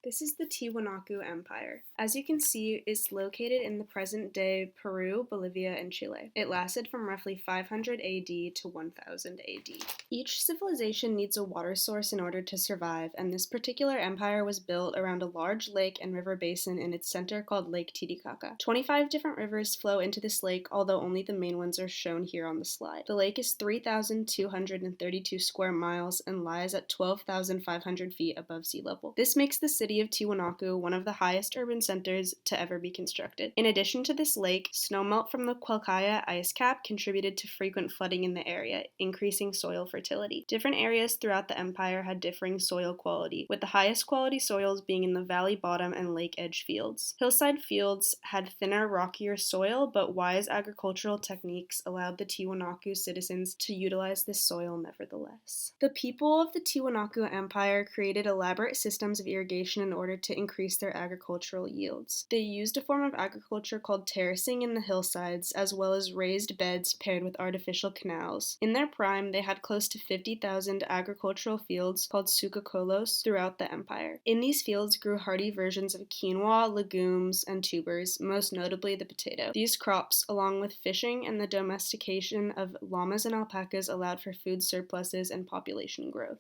This is the Tiwanaku Empire. As you can see, it's located in the present-day Peru, Bolivia, and Chile. It lasted from roughly 500 AD to 1000 AD. Each civilization needs a water source in order to survive, and this particular empire was built around a large lake and river basin in its center called Lake Titicaca. 25 different rivers flow into this lake, although only the main ones are shown here on the slide. The lake is 3,232 square miles and lies at 12,500 feet above sea level. This makes the city of Tiwanaku one of the highest urban centers to ever be constructed. In addition to this lake, snowmelt from the Quelccaya ice cap contributed to frequent flooding in the area, increasing soil fertility. Different areas throughout the empire had differing soil quality, with the highest quality soils being in the valley bottom and lake edge fields. Hillside fields had thinner, rockier soil, but wise agricultural techniques allowed the Tiwanaku citizens to utilize this soil nevertheless. The people of the Tiwanaku Empire created elaborate systems of irrigation in order to increase their agricultural yields. They used a form of agriculture called terracing in the hillsides, as well as raised beds paired with artificial canals. In their prime, they had close to 50,000 agricultural fields called sucacolos throughout the empire. In these fields grew hardy versions of quinoa, legumes, and tubers, most notably the potato. These crops, along with fishing and the domestication of llamas and alpacas, allowed for food surpluses and population growth.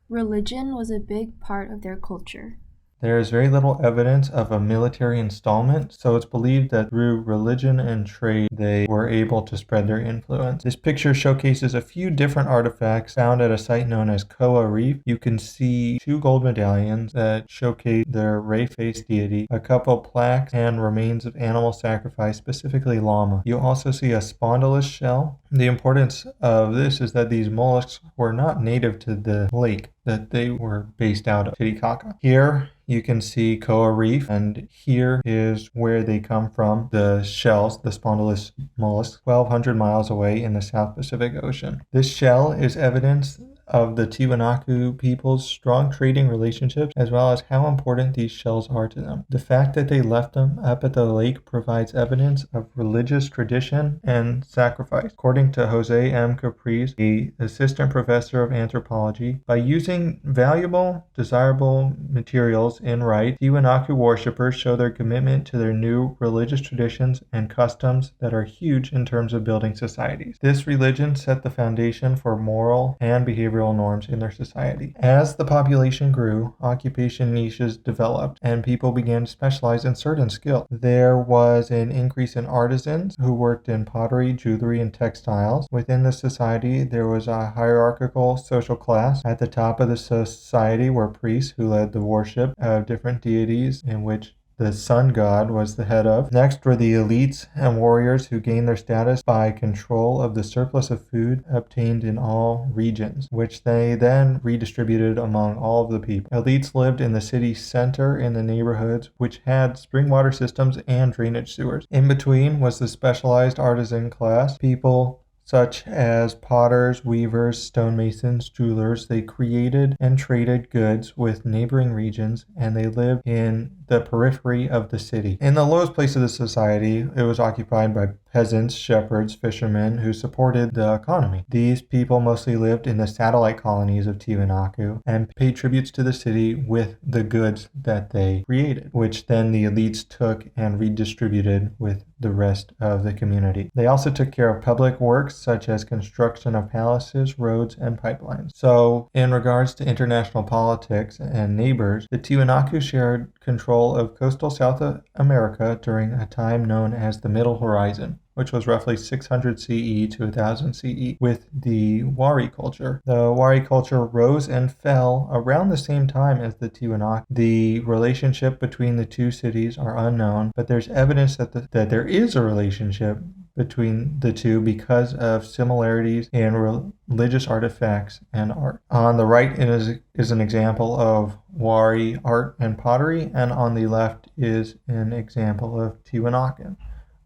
Religion was a big part of their culture. There is very little evidence of a military installment, so it's believed that through religion and trade they were able to spread their influence. This picture showcases a few different artifacts found at a site known as Koa Reef. You can see 2 gold medallions that showcase their ray-faced deity, a couple plaques, and remains of animal sacrifice, specifically llama. You also see a spondylus shell. The importance of this is that these mollusks were not native to the lake, that they were based out of Titicaca. Here you can see Koa Reef, and here is where they come from, the shells, the spondylus mollusks, 1,200 miles away in the South Pacific Ocean. This shell is evidence of the Tiwanaku people's strong trading relationships, as well as how important these shells are to them. The fact that they left them up at the lake provides evidence of religious tradition and sacrifice. According to Jose M. Capriz, an assistant professor of anthropology, by using valuable, desirable materials in rite, Tiwanaku worshippers show their commitment to their new religious traditions and customs that are huge in terms of building societies. This religion set the foundation for moral and behavioral norms in their society. As the population grew, occupation niches developed, and people began to specialize in certain skills. There was an increase in artisans who worked in pottery, jewelry, and textiles. Within the society, there was a hierarchical social class. At the top of the society were priests who led the worship of different deities, in which the sun god was the head of. Next were the elites and warriors who gained their status by control of the surplus of food obtained in all regions, which they then redistributed among all of the people. Elites lived in the city center in the neighborhoods, which had spring water systems and drainage sewers. In between was the specialized artisan class, people such as potters, weavers, stonemasons, jewelers. They created and traded goods with neighboring regions, and they lived in the periphery of the city. In the lowest place of the society, it was occupied by peasants, shepherds, fishermen who supported the economy. These people mostly lived in the satellite colonies of Tiwanaku and paid tributes to the city with the goods that they created, which then the elites took and redistributed with the rest of the community. They also took care of public works such as construction of palaces, roads, and pipelines. So, in regards to international politics and neighbors, the Tiwanaku shared control of coastal South America during a time known as the Middle Horizon, which was roughly 600 CE to 1000 CE, with the Wari culture. The Wari culture rose and fell around the same time as the Tiwanaku. The relationship between the two cities are unknown, but there's evidence that there is a relationship between the two because of similarities in religious artifacts and art. On the right is an example of Wari art and pottery, and on the left is an example of Tiwanakan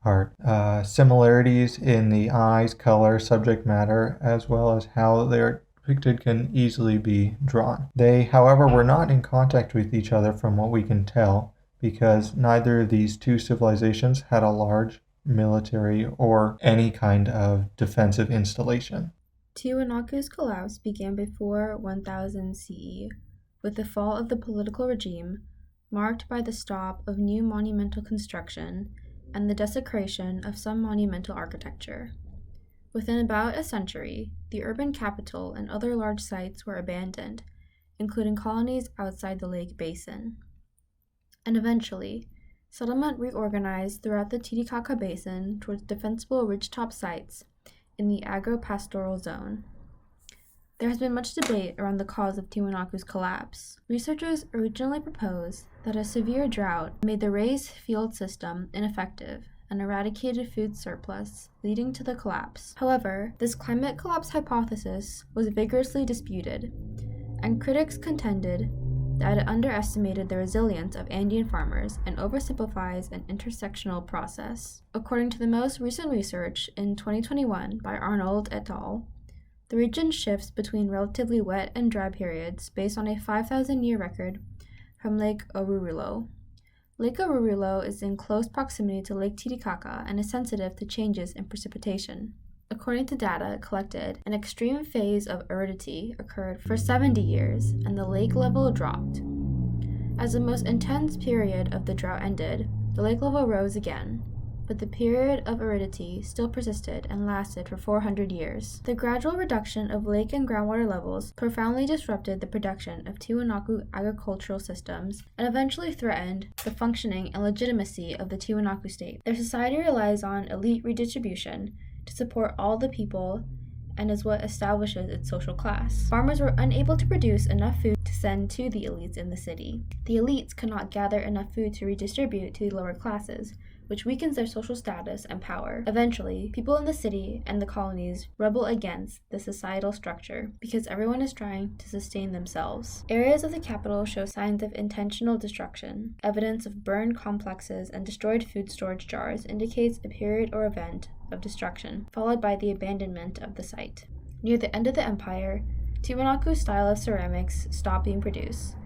art. Similarities in the eyes, color, subject matter, as well as how they're depicted can easily be drawn. They, however, were not in contact with each other from what we can tell, because neither of these two civilizations had a large military or any kind of defensive installation. Tiwanaku's collapse began before 1000 CE. With the fall of the political regime, marked by the stop of new monumental construction and the desecration of some monumental architecture. Within about a century, the urban capital and other large sites were abandoned, including colonies outside the lake basin. And eventually, settlement reorganized throughout the Titicaca Basin towards defensible ridgetop sites in the agro-pastoral zone. There has been much debate around the cause of Tiwanaku's collapse. Researchers originally proposed that a severe drought made the raised field system ineffective and eradicated food surplus, leading to the collapse. However, this climate collapse hypothesis was vigorously disputed, and critics contended that it underestimated the resilience of Andean farmers and oversimplifies an intersectional process. According to the most recent research in 2021 by Arnold et al., the region shifts between relatively wet and dry periods based on a 5,000-year record from Lake Oruro. Lake Oruro is in close proximity to Lake Titicaca and is sensitive to changes in precipitation. According to data collected, an extreme phase of aridity occurred for 70 years, and the lake level dropped. As the most intense period of the drought ended, the lake level rose again, but the period of aridity still persisted and lasted for 400 years. The gradual reduction of lake and groundwater levels profoundly disrupted the production of Tiwanaku agricultural systems and eventually threatened the functioning and legitimacy of the Tiwanaku state. Their society relies on elite redistribution to support all the people and is what establishes its social class. Farmers were unable to produce enough food to send to the elites in the city. The elites could not gather enough food to redistribute to the lower classes, which weakens their social status and power. Eventually, people in the city and the colonies rebel against the societal structure because everyone is trying to sustain themselves. Areas of the capital show signs of intentional destruction. Evidence of burned complexes and destroyed food storage jars indicates a period or event of destruction, followed by the abandonment of the site. Near the end of the empire, Tiwanaku's style of ceramics stopped being produced.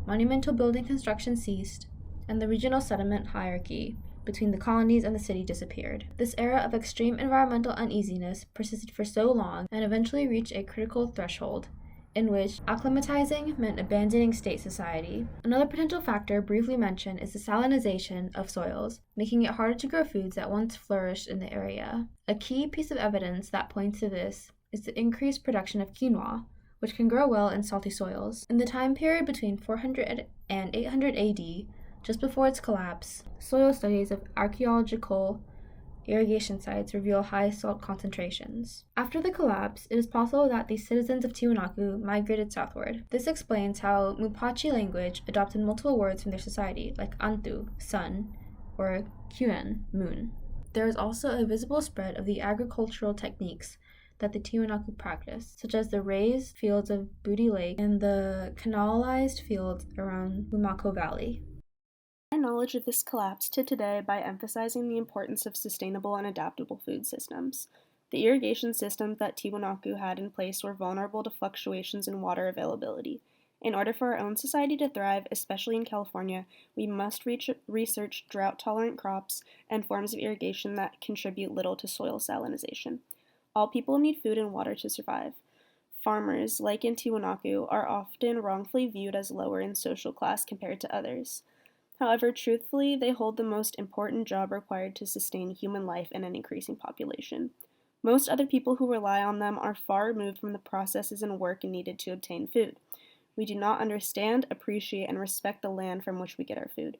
Monumental building construction ceased, and the regional settlement hierarchy between the colonies and the city disappeared. This era of extreme environmental uneasiness persisted for so long and eventually reached a critical threshold, in which acclimatizing meant abandoning state society. Another potential factor briefly mentioned is the salinization of soils, making it harder to grow foods that once flourished in the area. A key piece of evidence that points to this is the increased production of quinoa, which can grow well in salty soils. In the time period between 400 and 800 AD, just before its collapse, soil studies of archaeological irrigation sites reveal high salt concentrations. After the collapse, it is possible that the citizens of Tiwanaku migrated southward. This explains how Mupachi language adopted multiple words from their society, like Antu, sun, or Kuen, moon. There is also a visible spread of the agricultural techniques that the Tiwanaku practiced, such as the raised fields of Booty Lake and the canalized fields around Lumako Valley. Our knowledge of this collapse to today by emphasizing the importance of sustainable and adaptable food systems. The irrigation systems that Tiwanaku had in place were vulnerable to fluctuations in water availability. In order for our own society to thrive, especially in California, we must research drought-tolerant crops and forms of irrigation that contribute little to soil salinization. All people need food and water to survive. Farmers, like in Tiwanaku, are often wrongfully viewed as lower in social class compared to others. However, truthfully, they hold the most important job required to sustain human life in an increasing population. Most other people who rely on them are far removed from the processes and work needed to obtain food. We do not understand, appreciate, and respect the land from which we get our food.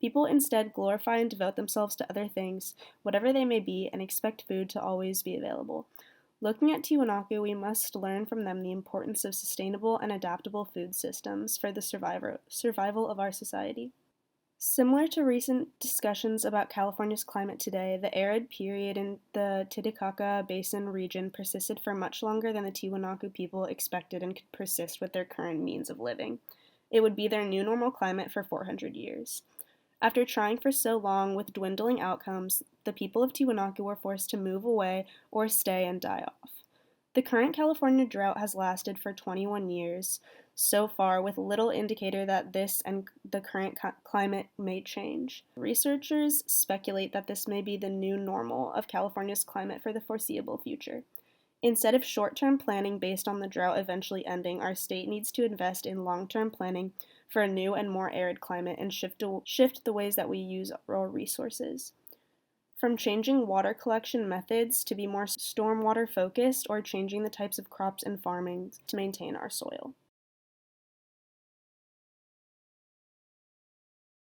People instead glorify and devote themselves to other things, whatever they may be, and expect food to always be available. Looking at Tiwanaku, we must learn from them the importance of sustainable and adaptable food systems for the survival of our society. Similar to recent discussions about California's climate today, the arid period in the Titicaca Basin region persisted for much longer than the Tiwanaku people expected and could persist with their current means of living. It would be their new normal climate for 400 years. After trying for so long with dwindling outcomes, the people of Tiwanaku were forced to move away or stay and die off. The current California drought has lasted for 21 years so far, with little indicator that this and the current climate may change. Researchers speculate that this may be the new normal of California's climate for the foreseeable future. Instead of short-term planning based on the drought eventually ending, our state needs to invest in long-term planning for a new and more arid climate and shift the ways that we use our resources. From changing water collection methods to be more stormwater focused or changing the types of crops and farming to maintain our soil.